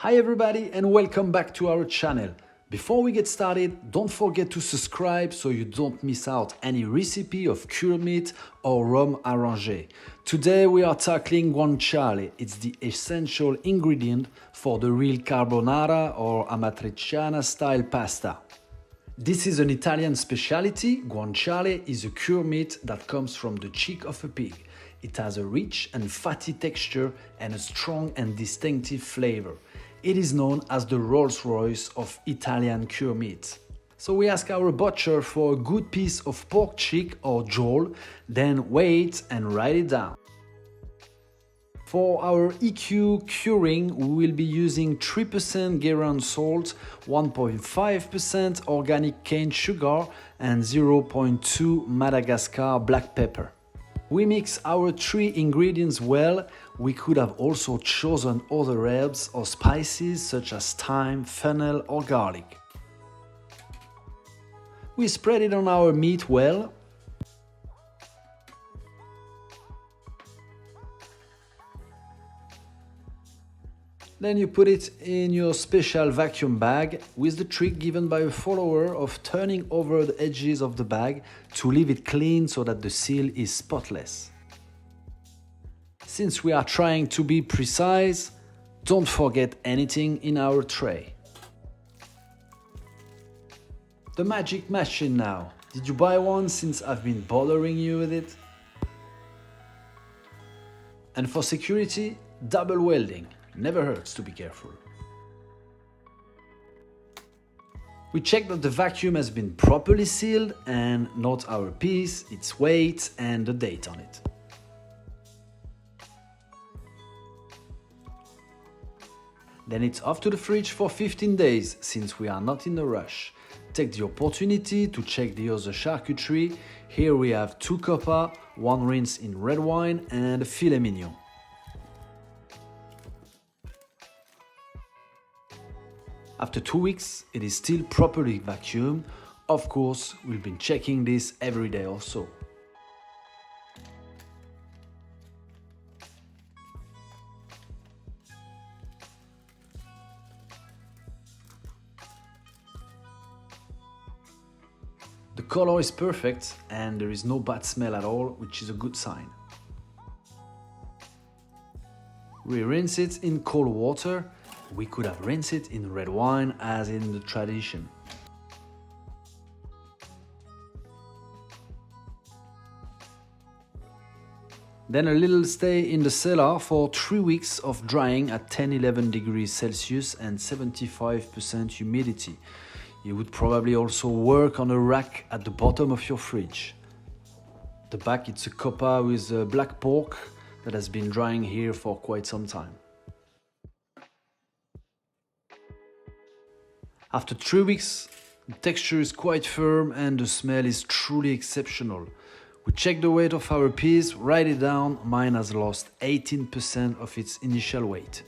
Hi everybody and welcome back to our channel. Before we get started, don't forget to subscribe so you don't miss out any recipe of cured meat or rhum arrangé. Today we are tackling guanciale. It's the essential ingredient for the real carbonara or amatriciana style pasta. This is an Italian specialty. Guanciale is a cured meat that comes from the cheek of a pig. It has a rich and fatty texture and a strong and distinctive flavor. It is known as the Rolls-Royce of Italian cured meat. So we ask our butcher for a good piece of pork cheek or jowl, then weigh it and write it down. For our EQ curing, we will be using 3% Guérande salt, 1.5% organic cane sugar and 0.2 Madagascar black pepper. We mix our three ingredients well. We could have also chosen other herbs or spices such as thyme, fennel or garlic. We spread it on our meat well. Then you put it in your special vacuum bag with the trick given by a follower of turning over the edges of the bag to leave it clean so that the seal is spotless. Since we are trying to be precise, don't forget anything in our tray. The magic machine now. Did you buy one since I've been bothering you with it? And for security, double welding. Never hurts to be careful. We check that the vacuum has been properly sealed and note our piece, its weight and the date on it. Then it's off to the fridge for 15 days since we are not in a rush. Take the opportunity to check the other charcuterie. Here we have 2 coppa, 1 rinse in red wine and a filet mignon. After 2 weeks, it is still properly vacuumed. Of course, we've been checking this every day or so. The color is perfect and there is no bad smell at all, which is a good sign. We rinse it in cold water. We could have rinsed it in red wine as in the tradition. Then a little stay in the cellar for 3 weeks of drying at 10-11 degrees Celsius and 75% humidity. You would probably also work on a rack at the bottom of your fridge. The back, it's a coppa with black pork that has been drying here for quite some time. After 3 weeks, the texture is quite firm and the smell is truly exceptional. We check the weight of our piece, write it down. Mine has lost 18% of its initial weight.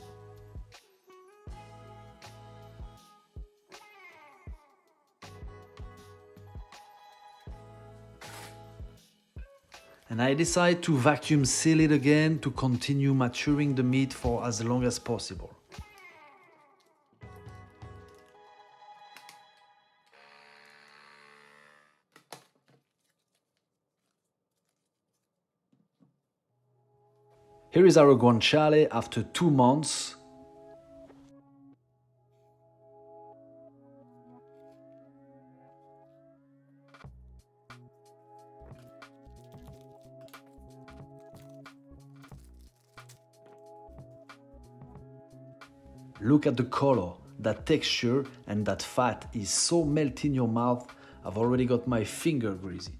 And I decide to vacuum seal it again to continue maturing the meat for as long as possible. Here is our guanciale after 2 months. Look at the color, that texture and that fat is so melty in your mouth. I've already got my finger greasy.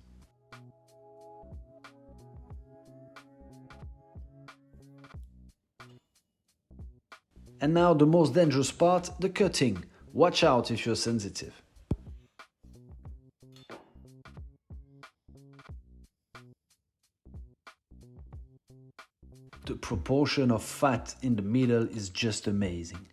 And now the most dangerous part, the cutting. Watch out if you're sensitive. The proportion of fat in the middle is just amazing.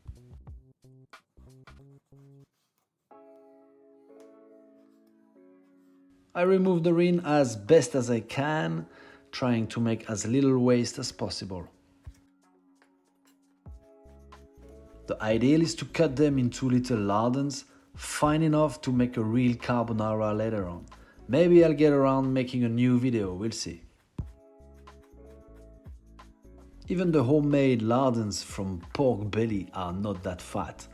I remove the rind as best as I can, trying to make as little waste as possible. The ideal is to cut them into little lardons, fine enough to make a real carbonara later on. Maybe I'll get around making a new video, we'll see. Even the homemade lardons from pork belly are not that fat.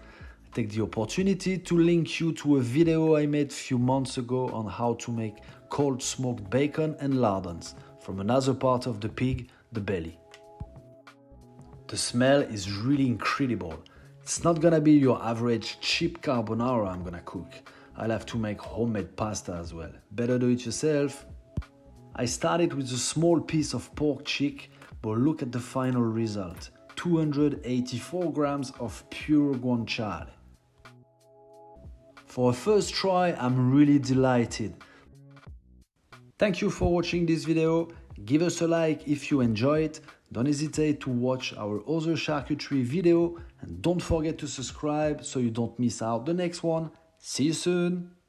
I take the opportunity to link you to a video I made a few months ago on how to make cold smoked bacon and lardons from another part of the pig, the belly. The smell is really incredible. It's not gonna be your average cheap carbonara I'm gonna cook. I'll have to make homemade pasta as well. Better do it yourself. I started with a small piece of pork cheek, but look at the final result. 284 grams of pure guanciale. For a first try, I'm really delighted. Thank you for watching this video. Give us a like if you enjoy it. Don't hesitate to watch our other charcuterie video and don't forget to subscribe so you don't miss out the next one. See you soon!